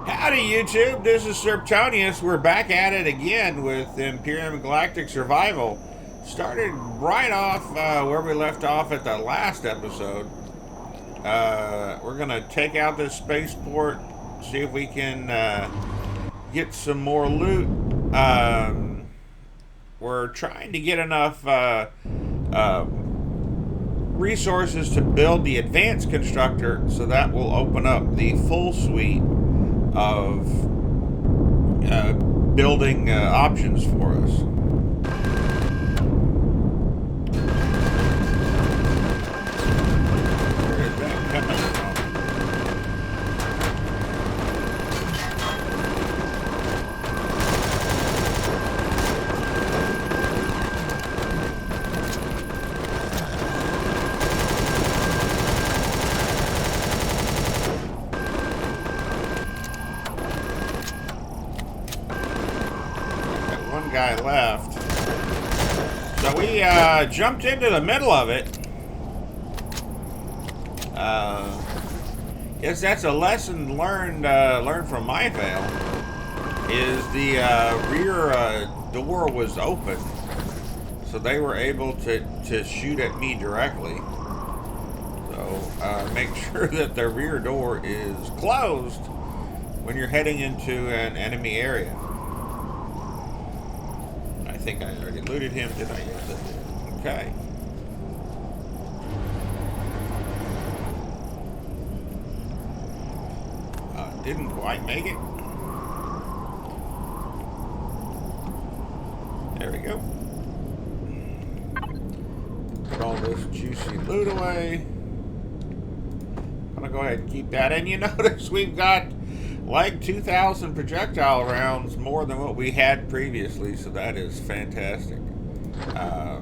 Howdy YouTube, this is Serptonius. We're back at it again with Empyrion Galactic Survival. Started right off where we left off at the last episode. We're going to take out this spaceport, see if we can get some more loot. We're trying to get enough resources to build the advanced constructor, so that will open up the full suite of building options for us. Where is that coming from? Guy left. So we jumped into the middle of it. Guess that's a lesson learned from my fail. Is the rear door was open, so they were able to shoot at me directly. So make sure that the rear door is closed when you're heading into an enemy area. I think I already looted him, did I? Yes, I did. Okay. Didn't quite make it. There we go. Put all this juicy loot away. I'm gonna go ahead and keep that. And you notice we've got like 2,000 projectile rounds more than what we had previously, so that is fantastic. Yeah,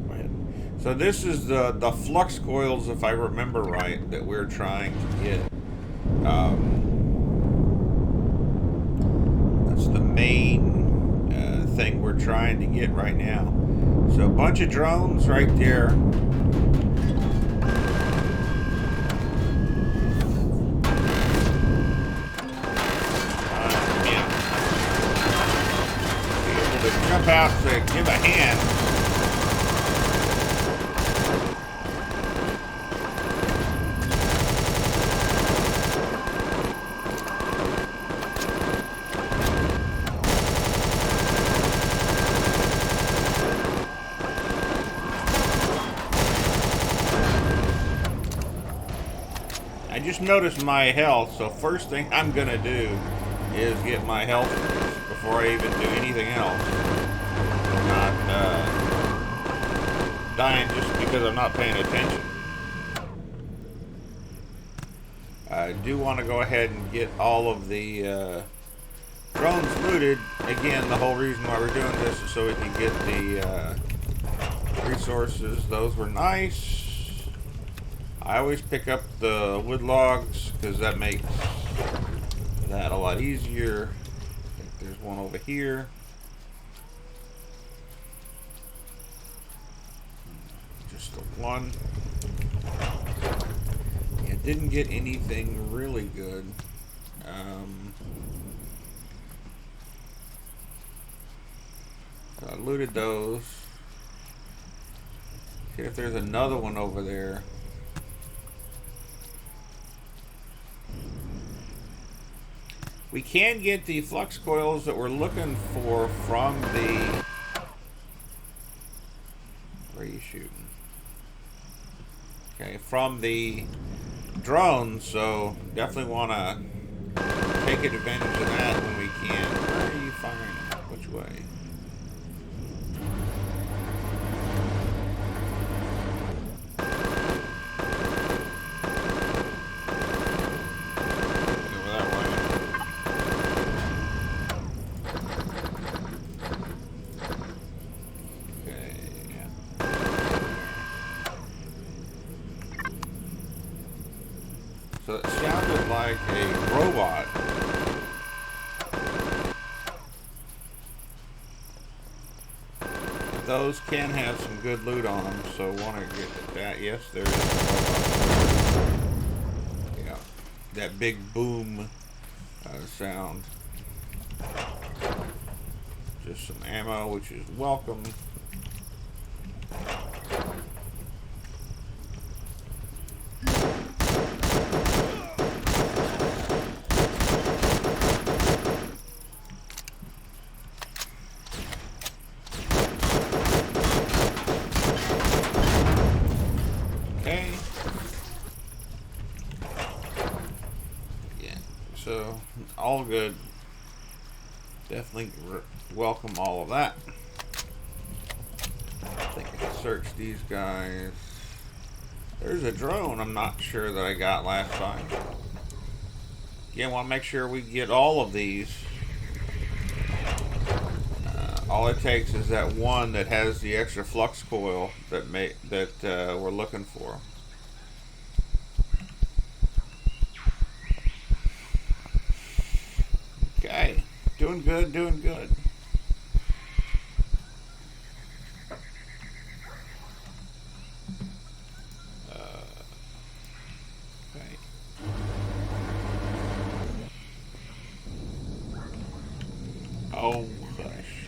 go ahead. So this is the flux coils, if I remember right, that we're trying to get. That's the main thing we're trying to get right now. So a bunch of drones right there. Jump out to give a hand. I just noticed my health, so first thing I'm gonna do is get my health before I even do anything else. Not dying just because I'm not paying attention. I do want to go ahead and get all of the drones looted. Again, the whole reason why we're doing this is so we can get the resources. Those were nice. I always pick up the wood logs because that makes that a lot easier. I think there's one over here. Just the one. Yeah, didn't get anything really good. So I looted those. See if there's another one over there. We can get the flux coils that we're looking for from the... Where are you shooting? Okay, from the drone, so definitely want to take advantage of that when we can. Where are you firing? Which way? So it sounded like a robot. Those can have some good loot on them, so want to get that. Yes, there is a robot. Yeah. that big boom sound. Just some ammo, which is welcome. Okay. Yeah, so all good. Definitely welcome all of that. I think I can search these guys. There's a drone I'm not sure that I got last time. Again, want to make sure we get all of these. All it takes is that one that has the extra flux coil that we're looking for. Okay, doing good, doing good. Okay. Oh, hush.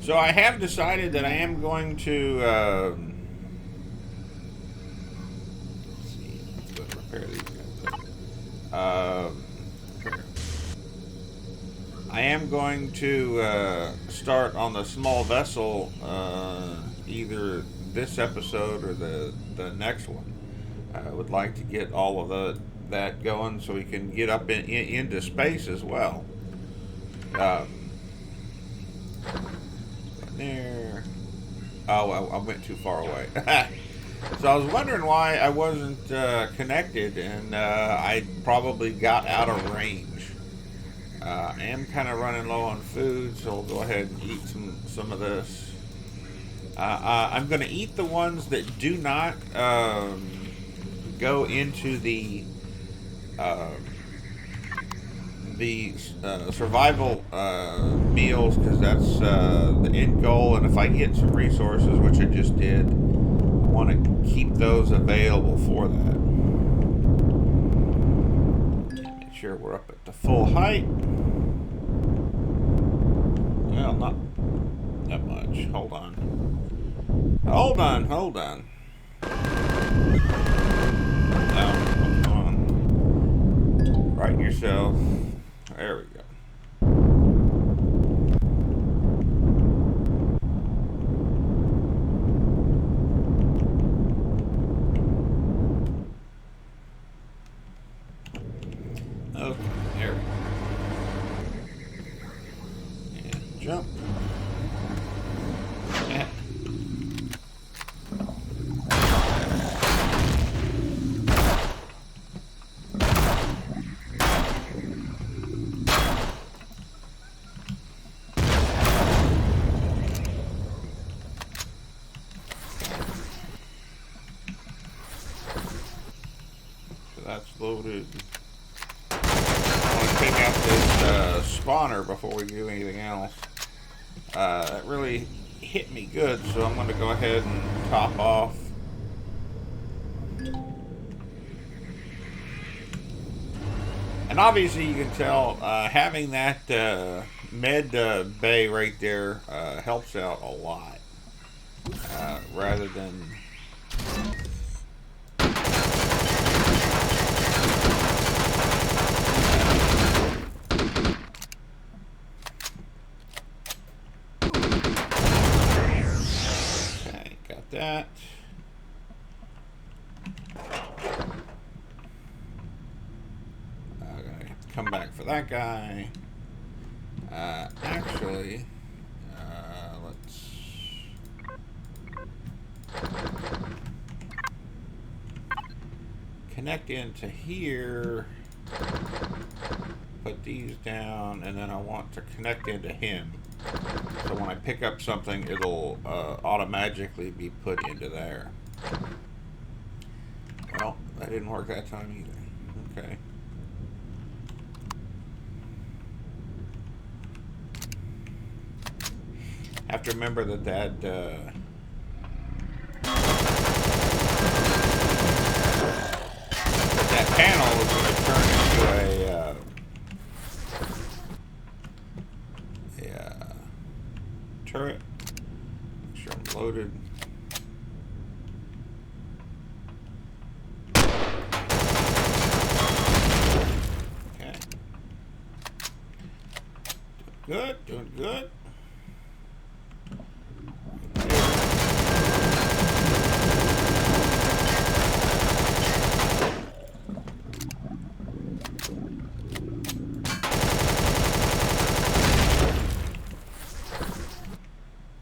So I have decided that I am going to let's see, let's go repair these guys. I am going to start on the small vessel either this episode or the next one. I would like to get all of that going so we can get up into space as well. There. Oh, I went too far away. So I was wondering why I wasn't connected, and I probably got out of range. I am kind of running low on food, so I'll go ahead and eat some of this. I'm going to eat the ones that do not go into the survival meals, because that's the end goal. And if I get some resources, which I just did, I want to keep those available for that. Make sure we're up at the full height. Well, not that much. Hold on. Hold on. Hold on. Come on. Right yourself. There we go. Okay, there we go. And jump. Yeah. That's loaded. I want to take out this spawner before we do anything else. That really hit me good, so I'm going to go ahead and top off. And obviously you can tell having that med bay right there helps out a lot. Rather than... that. I'm gonna have to come back for that guy. Actually, let's connect into here, put these down, and then I want to connect into him. So when I pick up something, it'll automatically be put into there. Well, that didn't work that time either. Okay. Have to remember that good, doing good.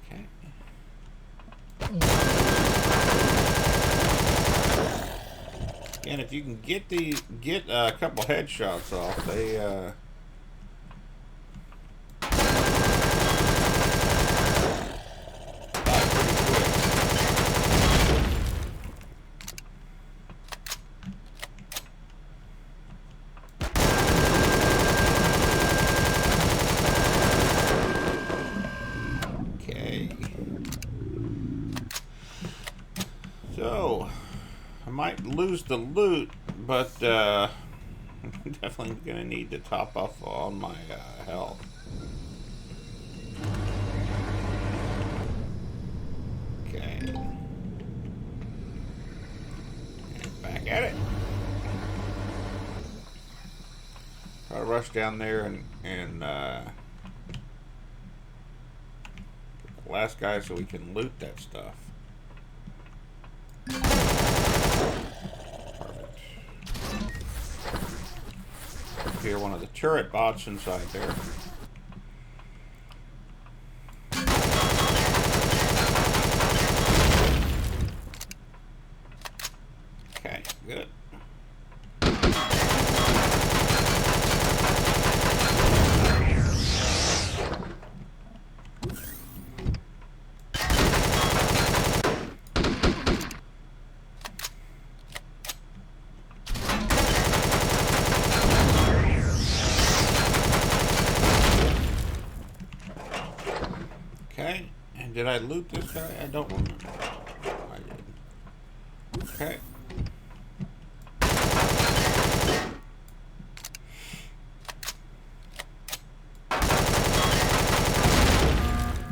Okay. And if you can get a couple headshots off, they So, I might lose the loot, but I'm definitely going to need to top off on my health. Okay. And back at it. Try to rush down there and get the last guy so we can loot that stuff. Perfect. Hear one of the turret bots inside there. Okay, good. Okay, and did I loot this guy? I don't remember. I did. Okay.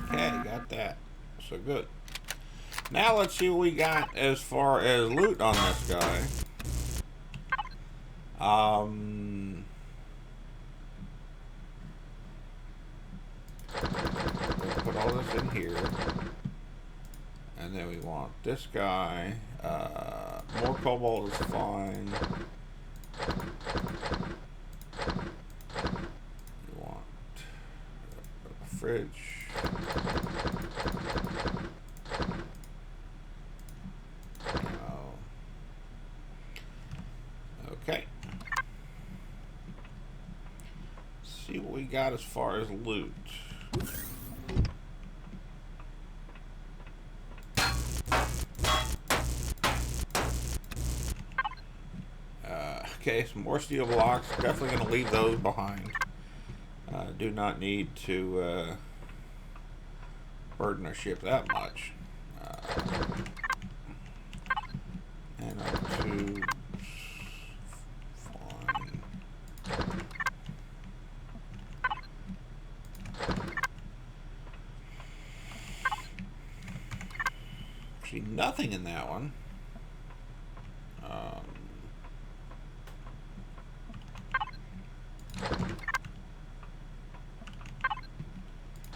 Okay, got that. So good. Now let's see what we got as far as loot on this guy. Put all this in here. And then we want this guy. More cobalt is fine. We want a fridge. Okay. Let's see what we got as far as loot. Okay, some more steel blocks. Definitely going to leave those behind. Do not need to burden our ship that much. And our tubes. Fine. See, nothing in that one.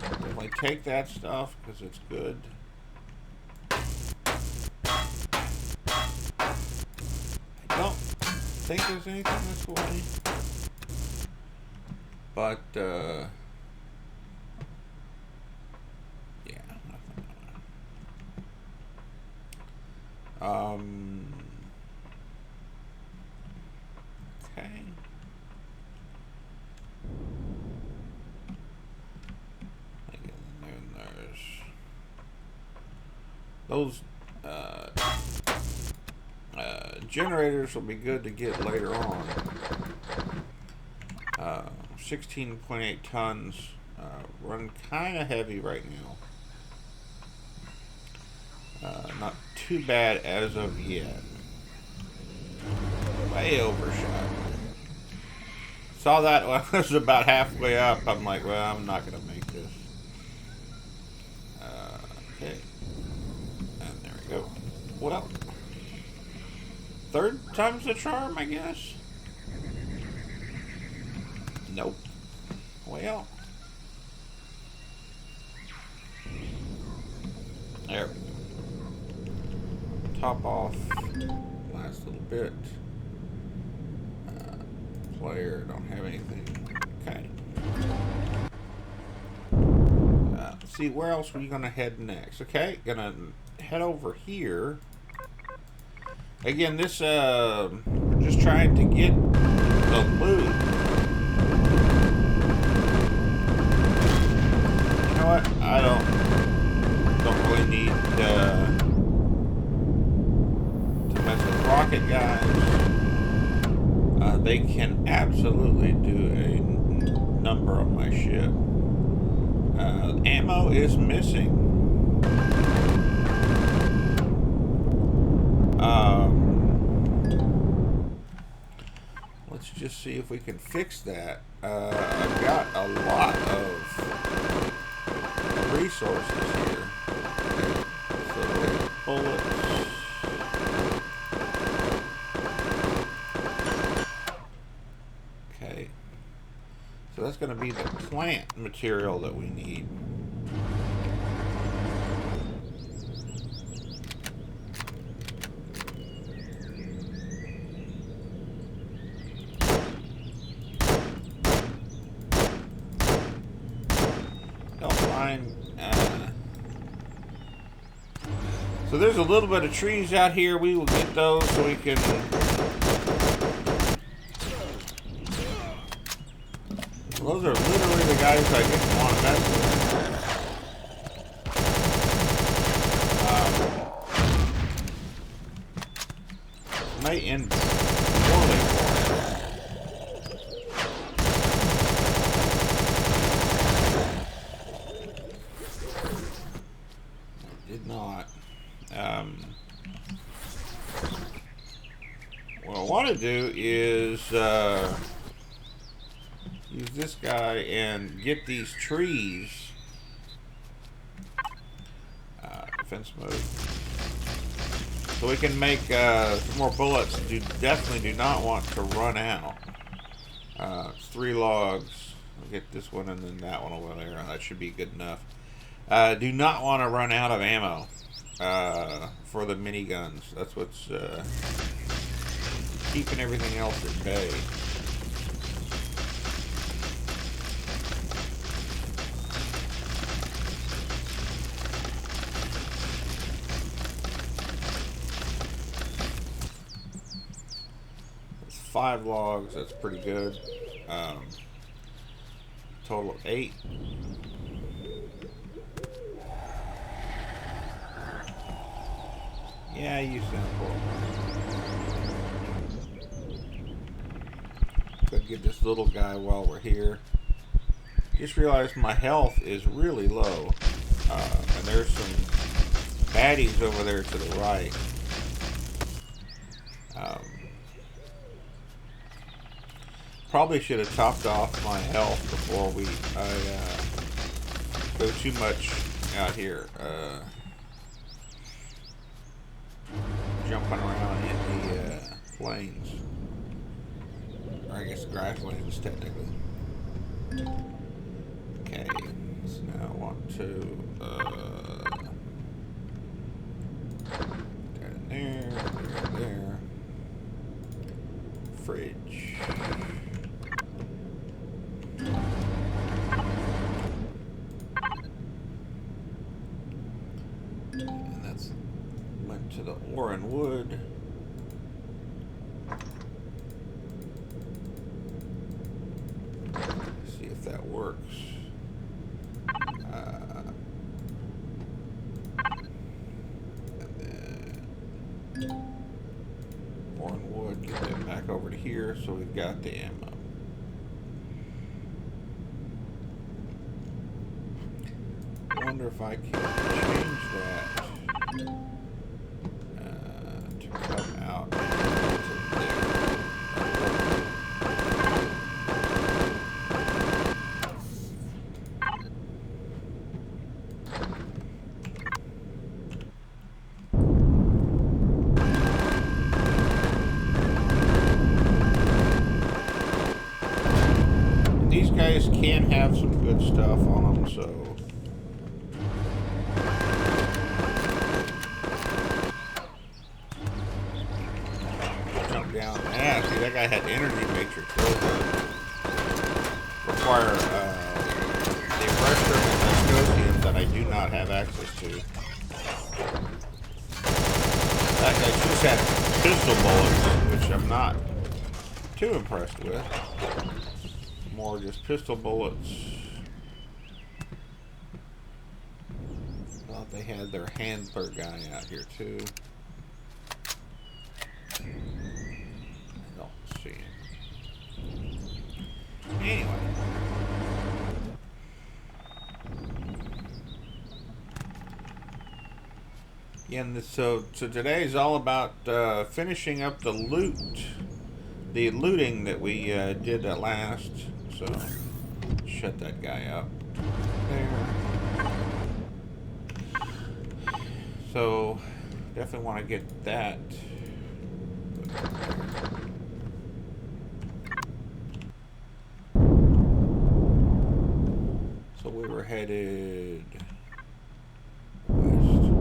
Definitely take that stuff because it's good. I don't think there's anything this way, but yeah, nothing. Okay. Those generators will be good to get later on. 16.8 tons. Run kind of heavy right now. Not too bad as of yet. Way overshot. Saw that when I was about halfway up. I'm like, well, I'm not going to make this. Okay. And there we go. What else? Third time's the charm, I guess? Nope. Well. There we go. Top off. Last little bit. Player, don't have anything. Okay. See, where else are we gonna head next? Okay, gonna head over here. Again, this, we're just trying to get the loot. You know what? I don't really need to mess with rocket guys. They can absolutely do a number on my ship. Ammo is missing. Let's just see if we can fix that. I've got a lot of resources here. So, bullets. Okay. So that's going to be the plant material that we need. So there's a little bit of trees out here. We will get those so we can... Those are literally the guys I didn't want to mess with. May end poorly for it. Did not. What I want to do is use this guy and get these trees. Defense mode. So we can make some more bullets. Definitely do not want to run out. It's 3 logs. I'll get this one and then that one over there. That should be good enough. Do not want to run out of ammo for the miniguns. That's what's keeping everything else at bay. That's 5 logs. That's pretty good. Total of 8. Yeah, you sound cool. Could get this little guy while we're here. Just realized my health is really low. And there's some baddies over there to the right. Probably should have topped off my health before I go too much out here. Jumping around in the plains. Or I guess grasslands, technically. Okay, so now I want to there, there. Fridge. And that's went to the ore and wood. See if that works. And then ore and wood, get that back over to here so we've got the ammo. I wonder if I can change that to come out to there. These guys can have some good stuff on them, so down. Yeah, see, that guy had energy matrix. Those require the restroom and viscosium that I do not have access to. In fact, I just had pistol bullets, which I'm not too impressed with. More just pistol bullets. Thought they had their handler guy out here too. I don't see him. Anyway. And so today is all about finishing up the looting that we did at last. So shut that guy up there. So definitely want to get that. So we were headed west.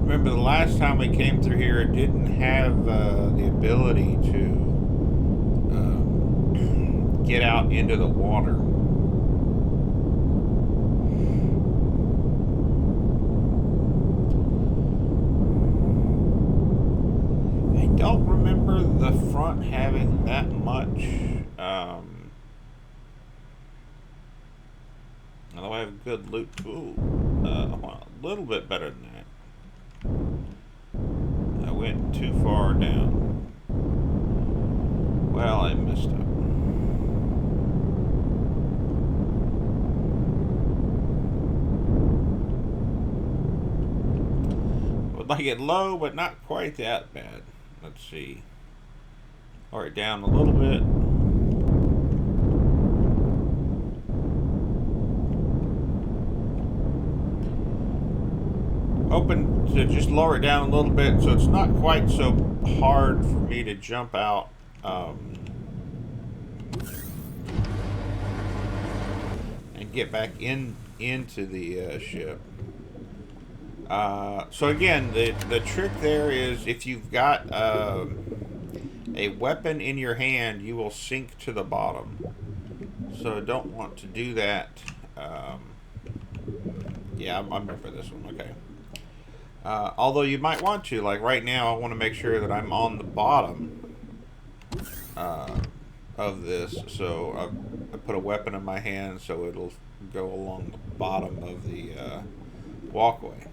Remember the last time we came through here, it didn't have the ability to get out into the water. I don't remember the front having that much. Although I have good loot too. A little bit better than that. I went too far down. Well, I messed up. Would like it low, but not quite that bad. Let's see. Alright, down a little bit. Hoping to just lower it down a little bit so it's not quite so hard for me to jump out. And get back into the ship. So again, the trick there is if you've got a weapon in your hand, you will sink to the bottom. So don't want to do that. Yeah, I remember this one. Okay. Although you might want to, like right now, I want to make sure that I'm on the bottom of this. So I put a weapon in my hand so it'll go along the bottom of the walkway.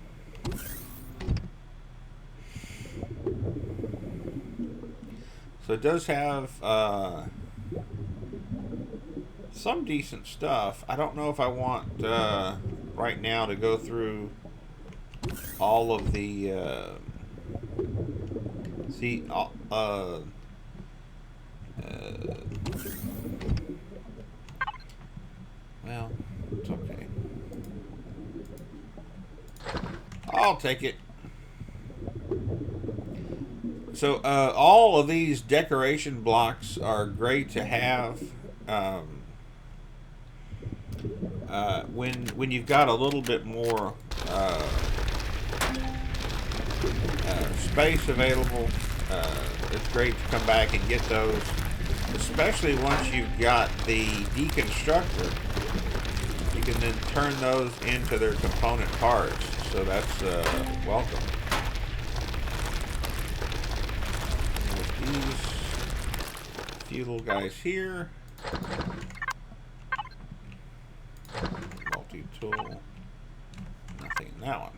So it does have some decent stuff. I don't know if I want right now to go through all of the well, it's okay. I'll take it. So all of these decoration blocks are great to have when you've got a little bit more space available. It's great to come back and get those, especially once you've got the deconstructor. You can then turn those into their component parts, so that's welcome. And with these few little guys here, multi-tool, nothing in that one.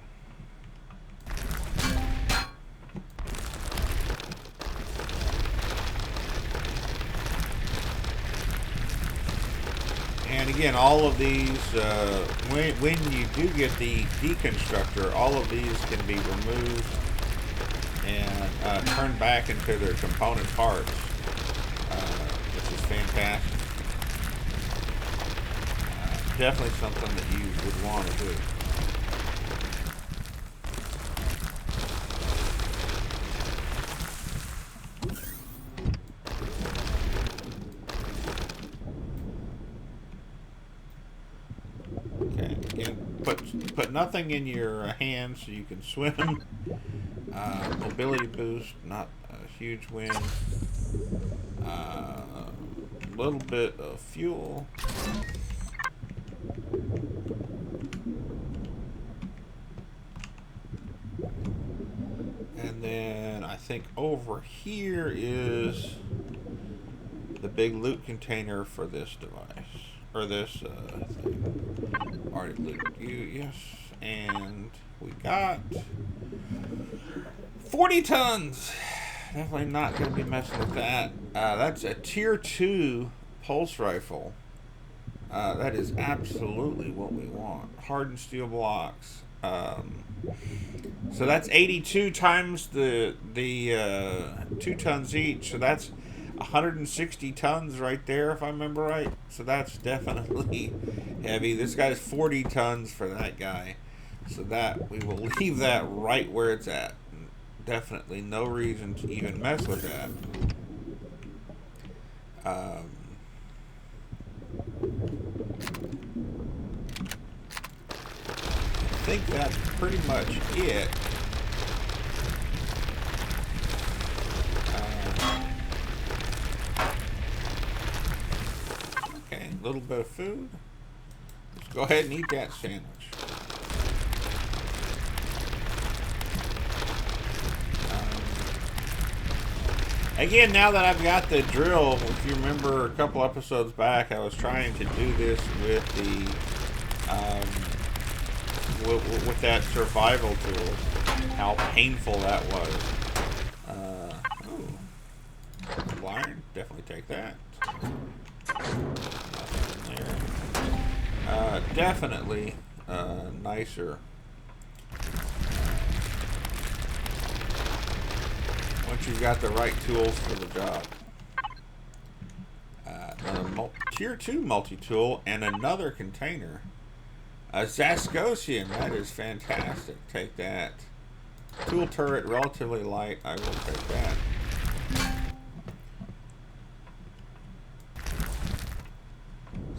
And again, all of these, when you do get the deconstructor, all of these can be removed and turned back into their component parts, which is fantastic. Definitely something that you would want to do. put nothing in your hands so you can swim. Mobility boost, not a huge win. A little bit of fuel. And then I think over here is the big loot container for this device. Or this thing. Already looted you, yes. And we got 40 tons. Definitely not going to be messing with that. That's a tier 2 pulse rifle. That is absolutely what we want. Hardened steel blocks. So that's 82 times the 2 tons each. So that's 160 tons right there, if I remember right. So that's definitely heavy. This guy's 40 tons for that guy. So that we will leave that right where it's at. Definitely no reason to even mess with that. I think that's pretty much it. Okay, a little bit of food. Let's go ahead and eat that sandwich. Again, now that I've got the drill, if you remember a couple episodes back, I was trying to do this with the with that survival tool. How painful that was. Ooh, iron, definitely take that. There. Definitely nicer. Once you've got the right tools for the job. Another tier 2 multi-tool and another container. A Zascosian, that is fantastic. Take that. Tool turret, relatively light. I will take that.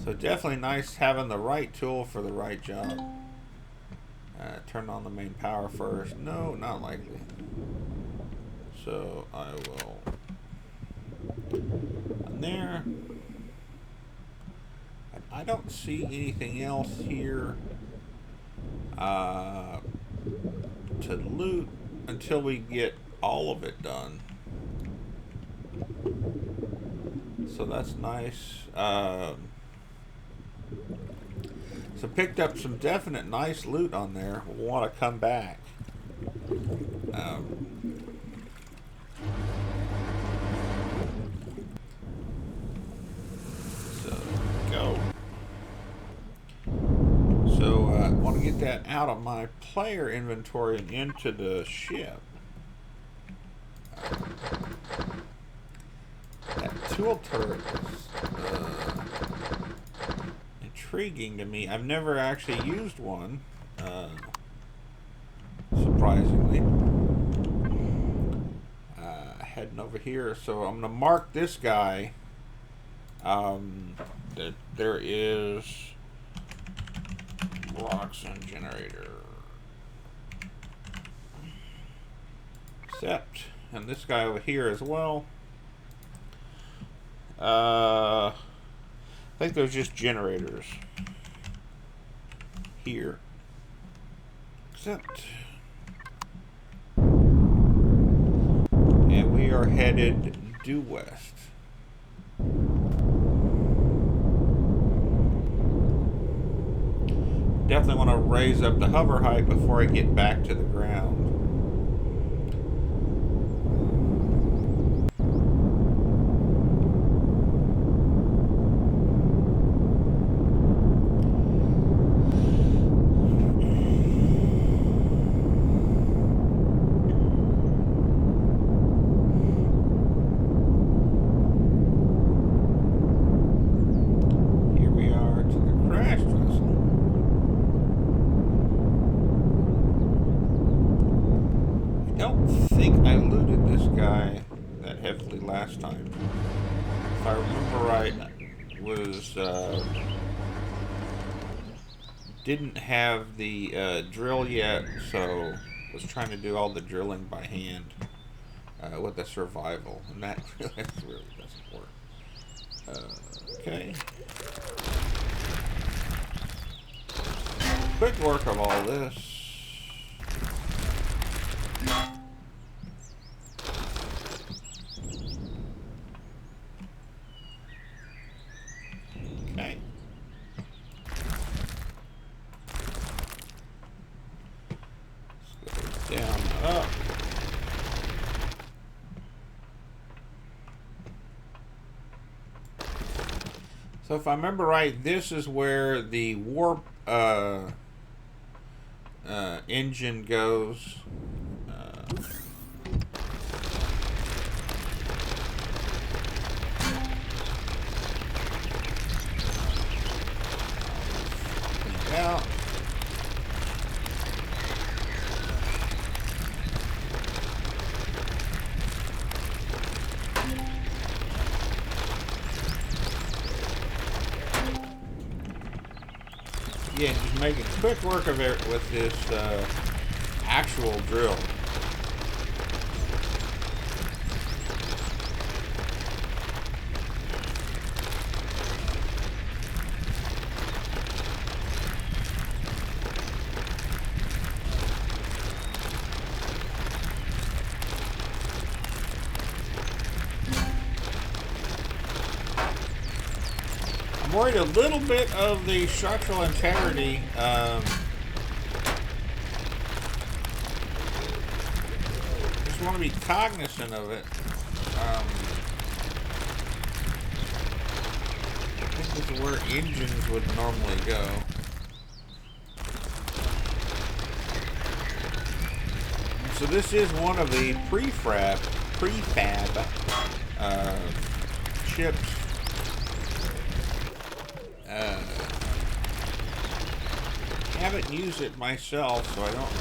So definitely nice having the right tool for the right job. Turn on the main power first. No, not likely. So I will on there. I don't see anything else here to loot until we get all of it done. So that's nice. So picked up some definite nice loot on there. We'll want to come back. So I want to get that out of my player inventory and into the ship. That tool turret is intriguing to me. I've never actually used one, surprisingly. Heading over here, so I'm going to mark this guy. That there is blocks and generator. Sept, and this guy over here as well. I think there's just generators here. Except, and we are headed due west. Definitely want to raise up the hover height before I get back to the ground. Last time, if I remember right, was didn't have the drill yet, so was trying to do all the drilling by hand with the survival, and that really doesn't work. Okay. Quick work of all this. Okay. Let's go down, up. So if I remember right, this is where the warp engine goes. Out. Yeah, just making quick work of it with this actual drill. I'm worried a little bit of the structural integrity. Just want to be cognizant of it. I think this is where engines would normally go. So this is one of the prefab chips. Haven't used it myself, so I don't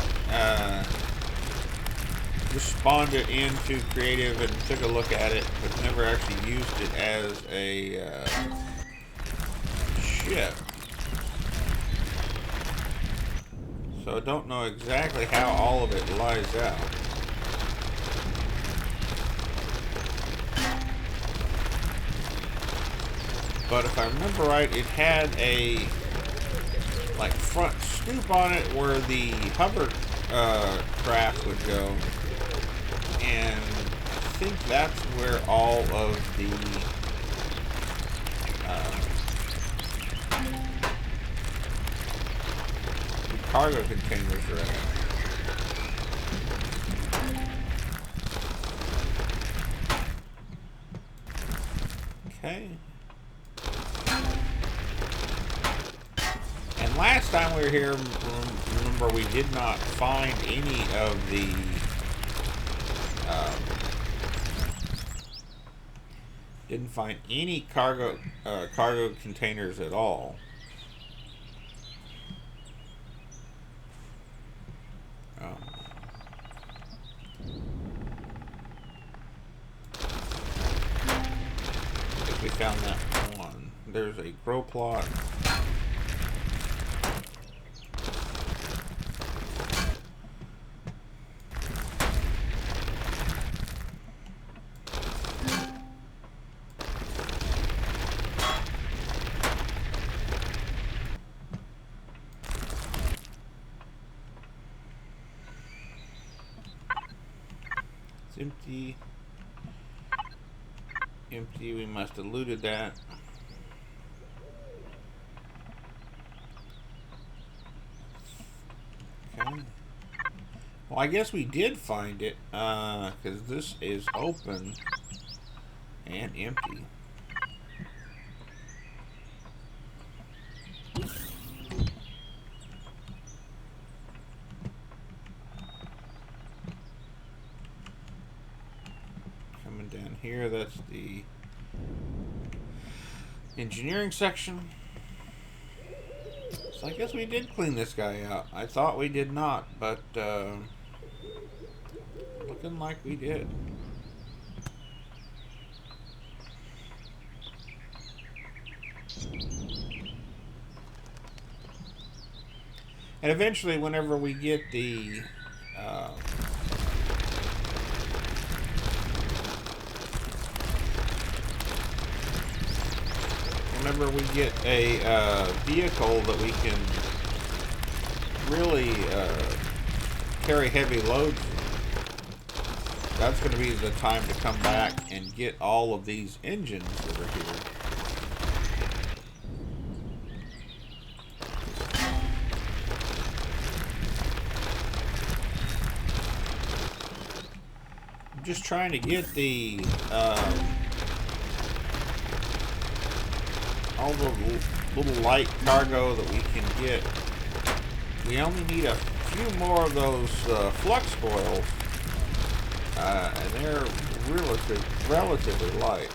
just spawned it into creative and took a look at it, but never actually used it as a chip. So I don't know exactly how all of it lies out. But if I remember right, it had a like front scoop on it where the hover craft would go, and I think that's where all of the cargo containers are at. Okay. And last time we were here, remember, we did not find any of the didn't find any cargo containers at all. I think we found that one. There's a grow plot. Empty. Empty. We must have looted that. Okay. Well, I guess we did find it, because this is open and empty. Down here, that's the engineering section. So I guess we did clean this guy out. I thought we did not, but looking like we did. And eventually, whenever we get the a vehicle that we can really carry heavy loads, that's going to be the time to come back and get all of these engines that are here. I'm just trying to get the all the little light cargo that we can get. We only need a few more of those flux coils, and they're relatively light.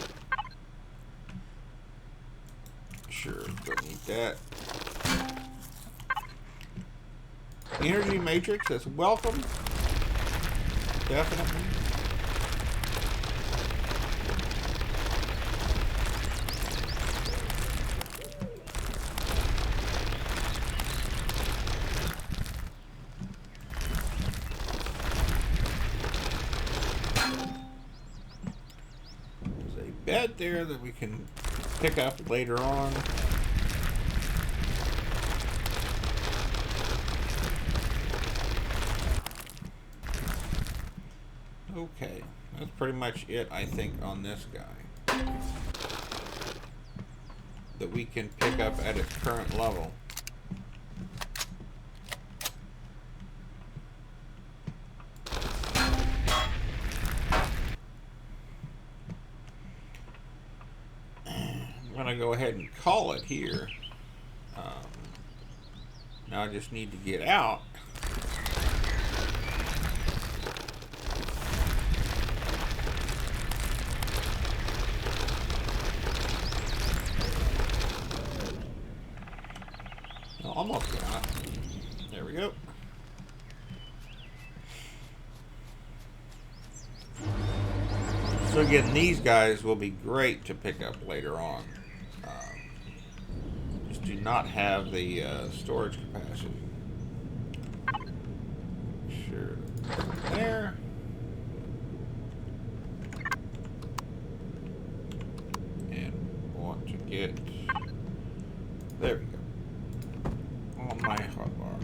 Sure, don't need that. Energy matrix, that's welcome. Definitely. Bed there that we can pick up later on. Okay, that's pretty much it, I think, on this guy that we can pick up at its current level. I'm going to go ahead and call it here. Now I just need to get out. Almost got it. There we go. So again, these guys will be great to pick up later on. Just do not have the storage capacity. Sure, there. And want to get, there we go. On my hotbar.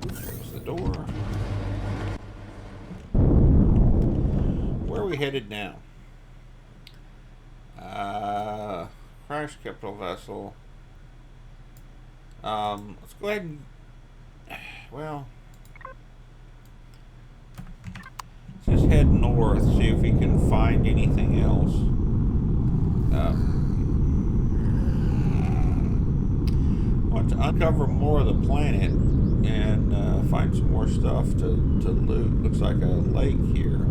Close the door. Where are we headed now? Crash capital vessel. Let's go ahead and, well, let's just head north, see if we can find anything else. I want to uncover more of the planet and find some more stuff to loot. Looks like a lake here.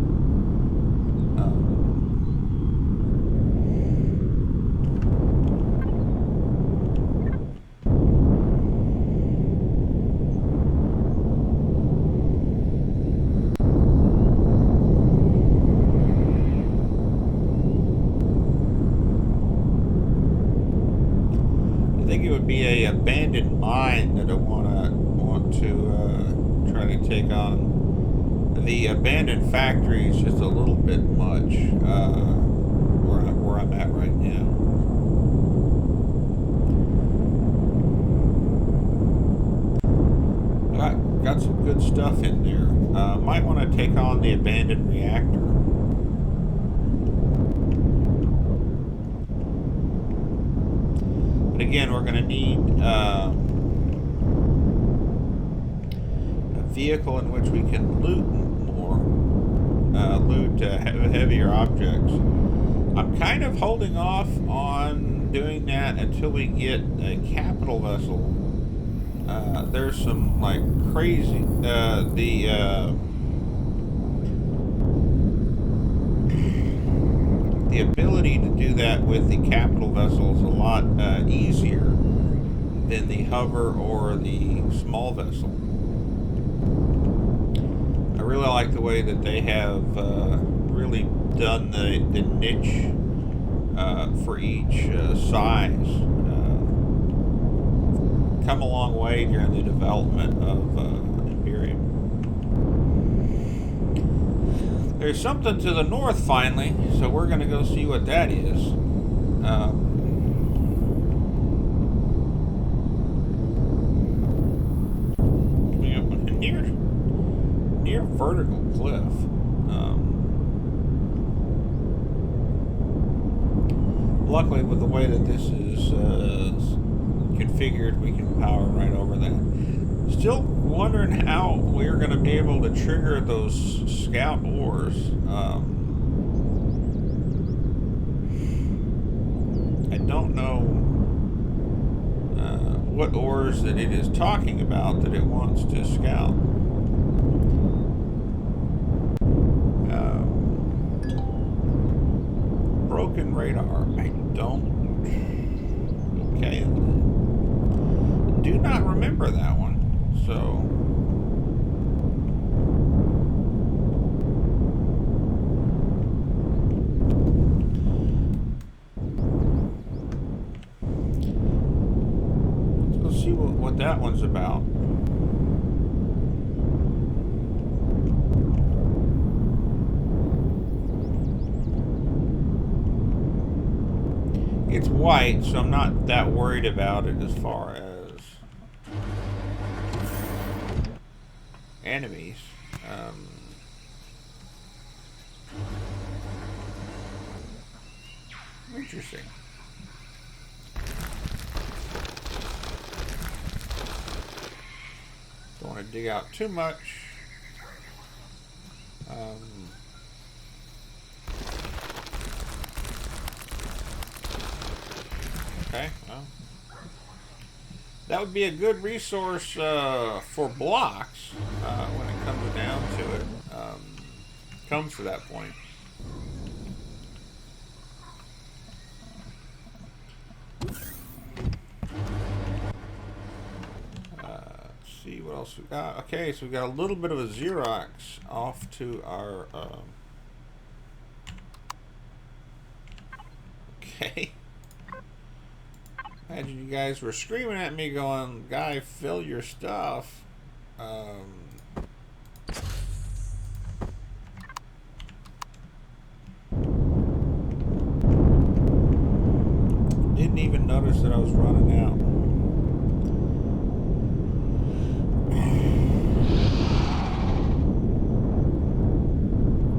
Be a abandoned mine that I want to try to take on. The abandoned factory is just a little bit much where I'm at right now. Got some good stuff in there. Might want to take on the abandoned reactor. But again, we're going to need a vehicle in which we can loot more, loot heavier objects. I'm kind of holding off on doing that until we get a capital vessel. There's some like crazy, the ability to do that with the capital vessel is a lot easier than the hover or the small vessel. I really like the way that they have really done the niche for each size. come a long way during the development of Empyrion. There's something to the north finally, so we're going to go see what that is. Near vertical cliff. Luckily, with the way that this is configured, we can power right over that. Still wondering how we're going to be able to trigger those scout ores. I don't know what ores that it is talking about that it wants to scout. Broken radar. I don't. Okay. Do not remember that one. So. Let's see what that one's about. It's white, so I'm not that worried about it as far as enemies. Interesting. Don't want to dig out too much. Okay, well, that would be a good resource for blocks when it comes down to it. Comes to that point. Let's see what else we got. Okay, so we got a little bit of a Xerox off to our. Okay. Imagine you guys were screaming at me going, "Guy, fill your stuff." Didn't even notice that I was running out.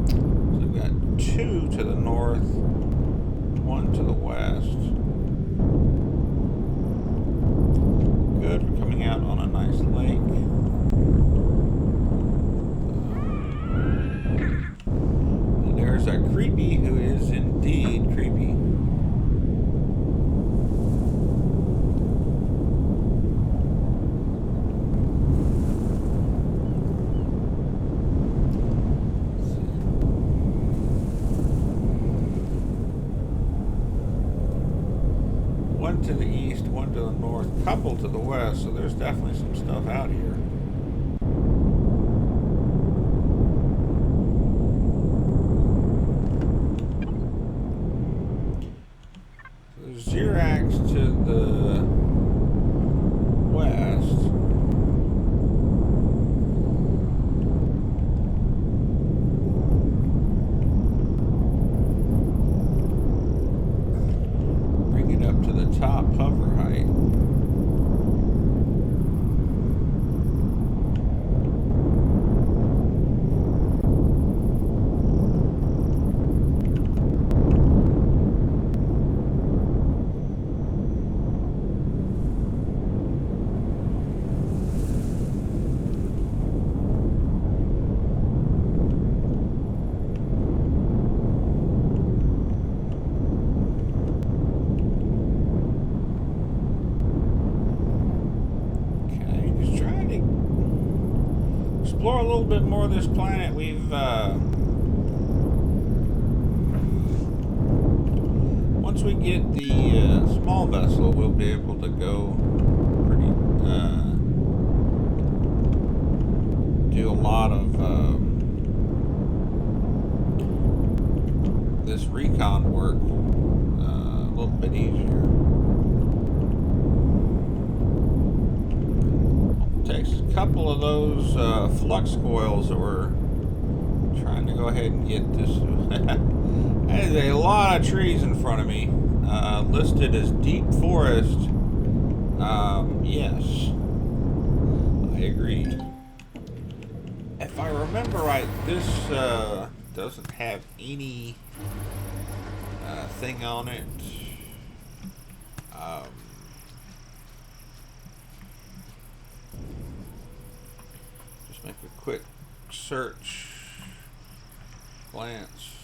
So we've got 2 to the north, 1 to the west. Good, we're coming out on a nice lake. And there's a creepy who is indeed creepy. One to the east, one to the north, couple to the west, so there's definitely some stuff out here. So there's Xerax to the west. Bring it up to the top hover height. Explore a little bit more of this planet. We've once we get the small vessel, we'll be able to go pretty do a lot of this recon work a little bit easier. takes a couple of those flux coils that we're trying to go ahead and get this. That is a lot of trees in front of me, listed as deep forest. Yes, I agree. If I remember right, this doesn't have any thing on it. Just make a quick search, glance.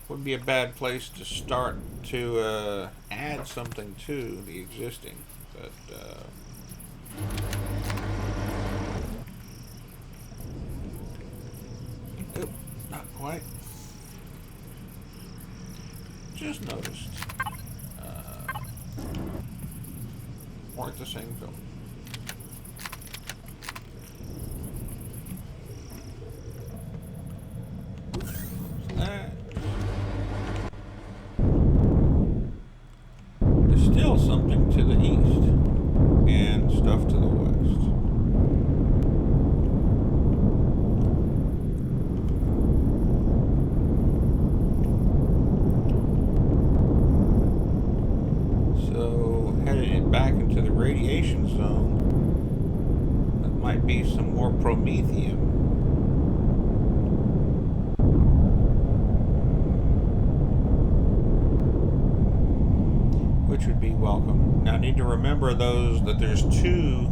Would be a bad place to start to add something to the existing, but nope, not quite. Just noticed. Weren't the same color. There's still something to the east and stuff to the west. So headed back into the radiation zone. That might be some more promethium. Which would be welcome. Now I need to remember that there's 2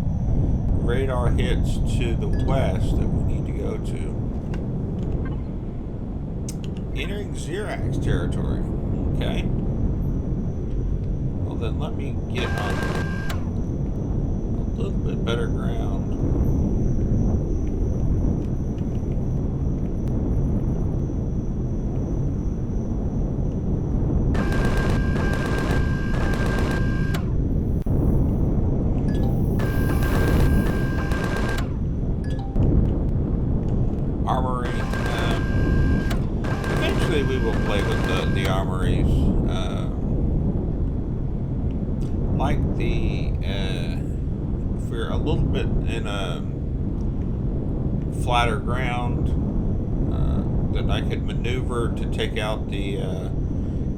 radar hits to the west that we need to go to. Entering Xerax territory. Okay. Well then let me get on a little bit better ground. Armory. Eventually we will play with the armories. Like if we're a little bit in a flatter ground, that I could maneuver to take out the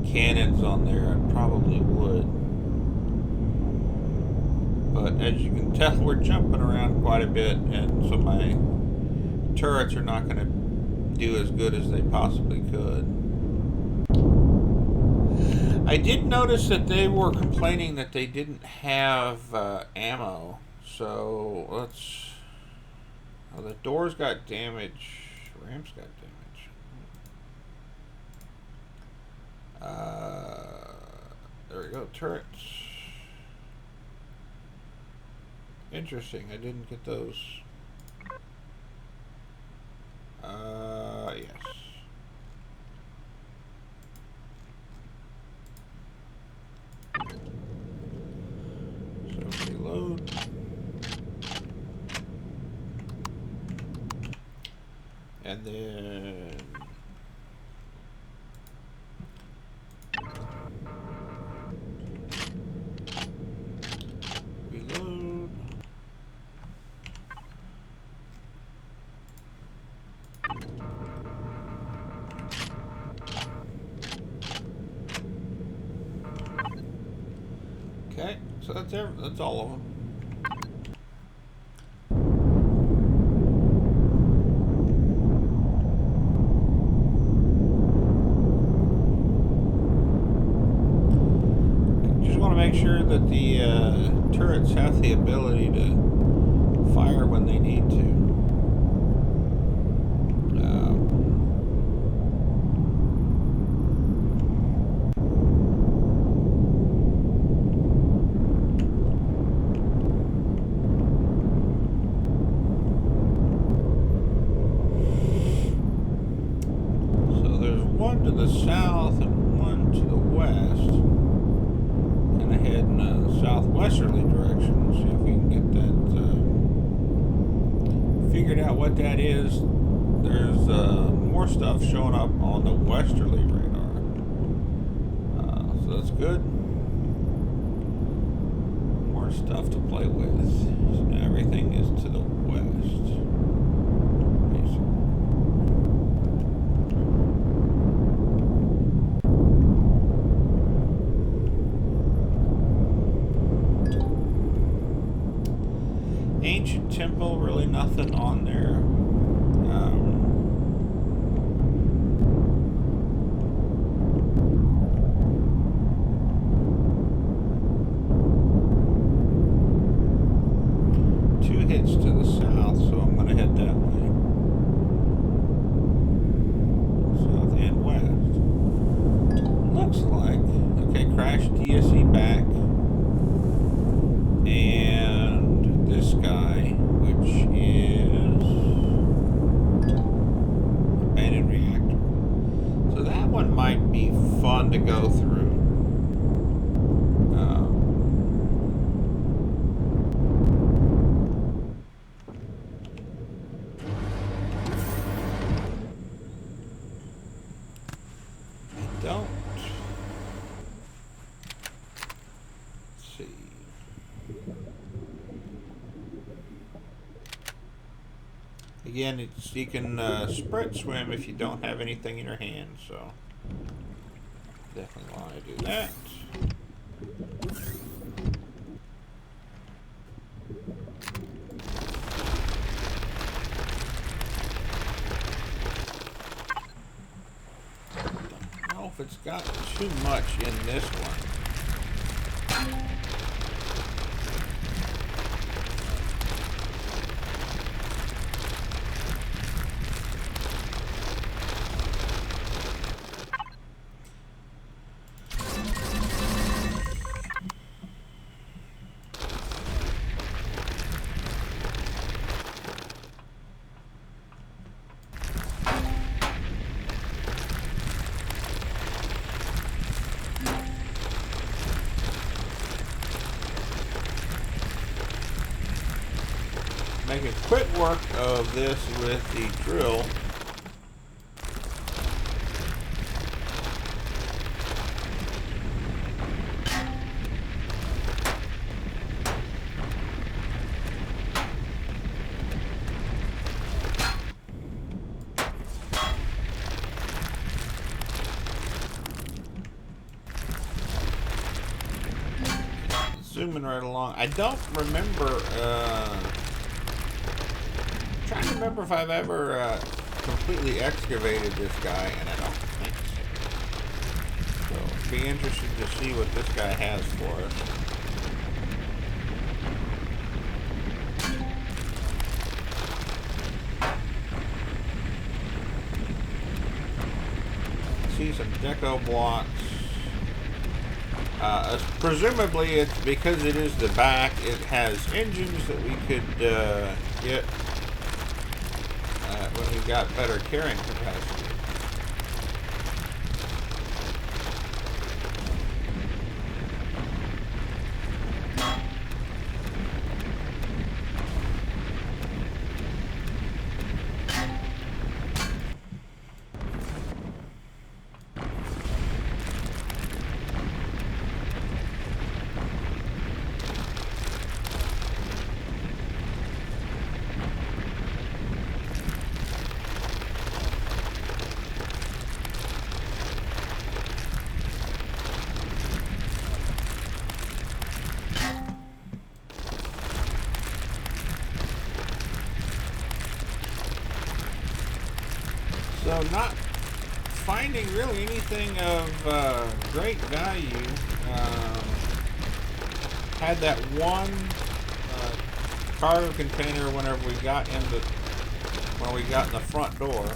cannons on there, I probably would. But as you can tell, we're jumping around quite a bit, and so my turrets are not going to do as good as they possibly could. I did notice that they were complaining that they didn't have ammo, so let's... Oh, the doors got damage, ramps got damage. There we go, turrets. Interesting, I didn't get those. Yes. So reload. And then reload. Okay, so that's all of them. Just want to make sure that the turrets have the ability to fire when they need to. One to the south and one to the west. Kind of head in a southwesterly direction. See if we can get that figured out what that is. There's more stuff showing up on the westerly radar. So that's good. More more stuff to play with. So now everything is to the west. Ancient temple, really nothing on there. Hits to the south, so I'm going to head that way. South and west. Looks like. Okay, crash DSE back. And this guy, which is abandoned reactor. So that one might be fun to go through. Again, you can sprint swim if you don't have anything in your hand, so definitely want to do that. Don't know if it's got too much in this one. Making quick work of this with the drill. Zooming right along. I don't remember. Trying to remember if I've ever completely excavated this guy, and I don't think so. So it'd be interesting to see what this guy has for us. See some deco blocks. Presumably, it's because it is the back. It has engines that we could get. When we've got better carrying capacity. So not finding really anything of great value. Had that one cargo container whenever we got in the front door.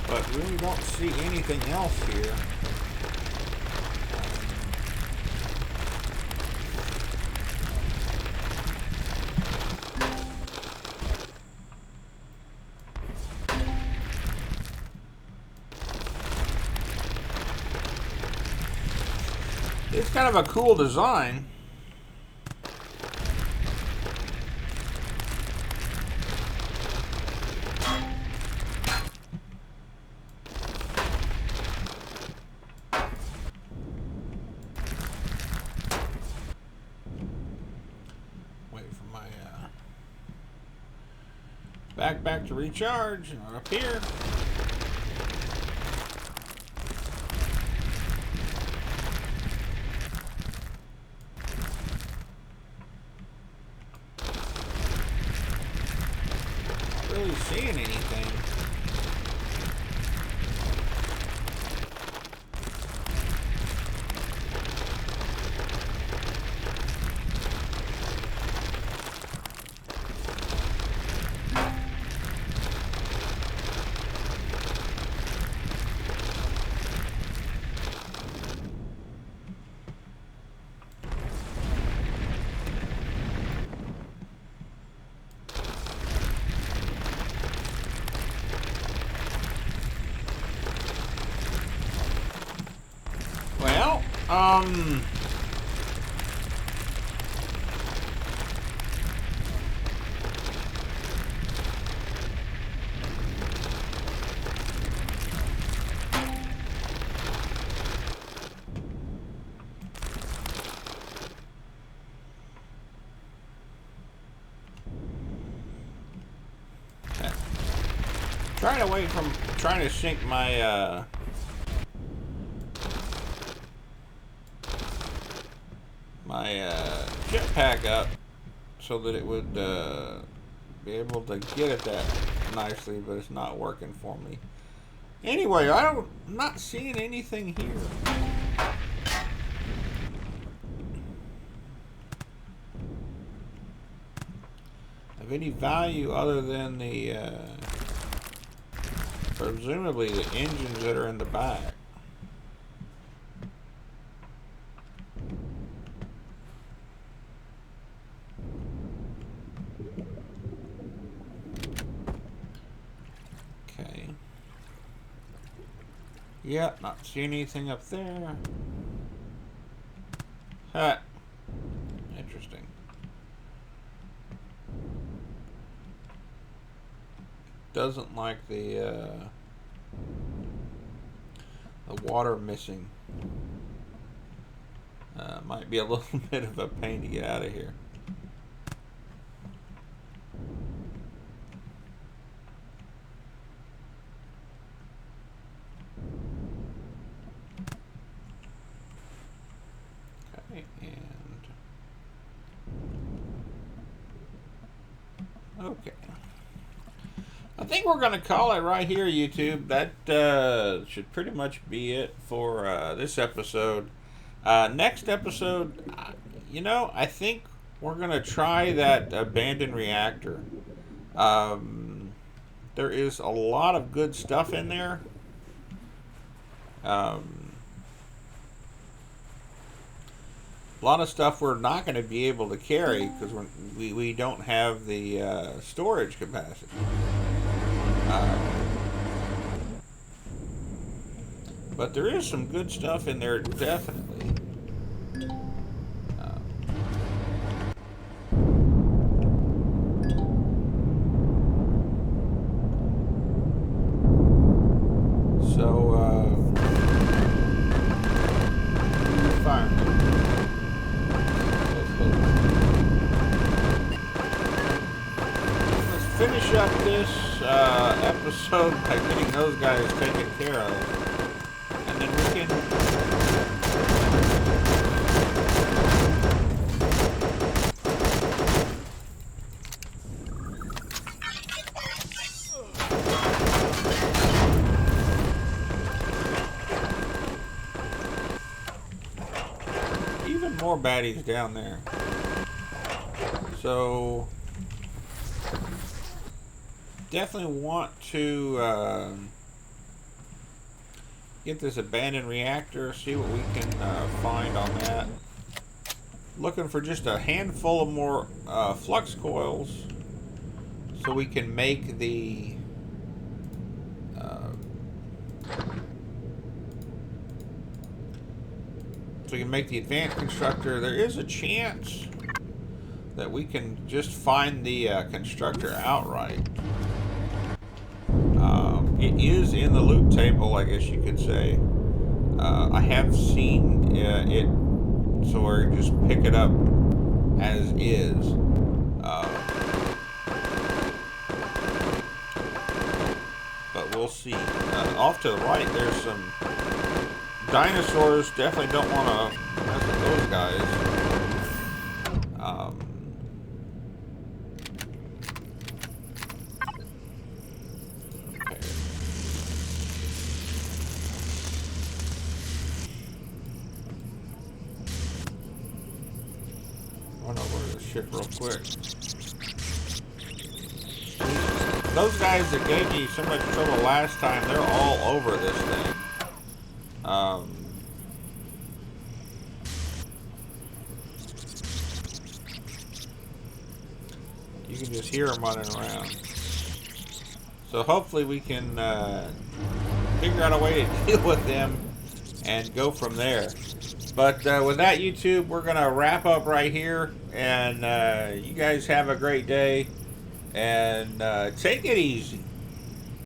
But really don't see anything else here. It's kind of a cool design. back to recharge. Up here. Not really seeing anything. Trying away from trying to sync my jetpack up so that it would be able to get at that nicely, but it's not working for me. Anyway, I'm not seeing anything here. Of any value other than the presumably the engines that are in the back. Okay. Yeah, not seeing anything up there. Huh. Interesting. Doesn't like the water missing. Might be a little bit of a pain to get out of here. Okay, and okay. I think we're going to call it right here, YouTube. That should pretty much be it for this episode. Next episode, you know, I think we're going to try that abandoned reactor. There is a lot of good stuff in there. A lot of stuff we're not going to be able to carry because we don't have the storage capacity. But there is some good stuff in there, definitely. Fire. Let's finish up this episode by getting those guys taken care of, and then we can even more baddies down there. So definitely want to get this abandoned reactor, see what we can find on that. Looking for just a handful of more flux coils so we can make the advanced constructor. There is a chance that we can just find the constructor outright. It is in the loot table, I guess you could say. I have seen it, so we're just pick it up as is. we'll see. Off to the right, there's some dinosaurs. Definitely don't want to mess with those guys. Okay. Run over to the ship real quick. Those guys that gave me so much trouble last time, they're all over this thing. You can just hear them running around. So hopefully we can figure out a way to deal with them and go from there. But with that, YouTube, we're going to wrap up right here. And you guys have a great day. And take it easy.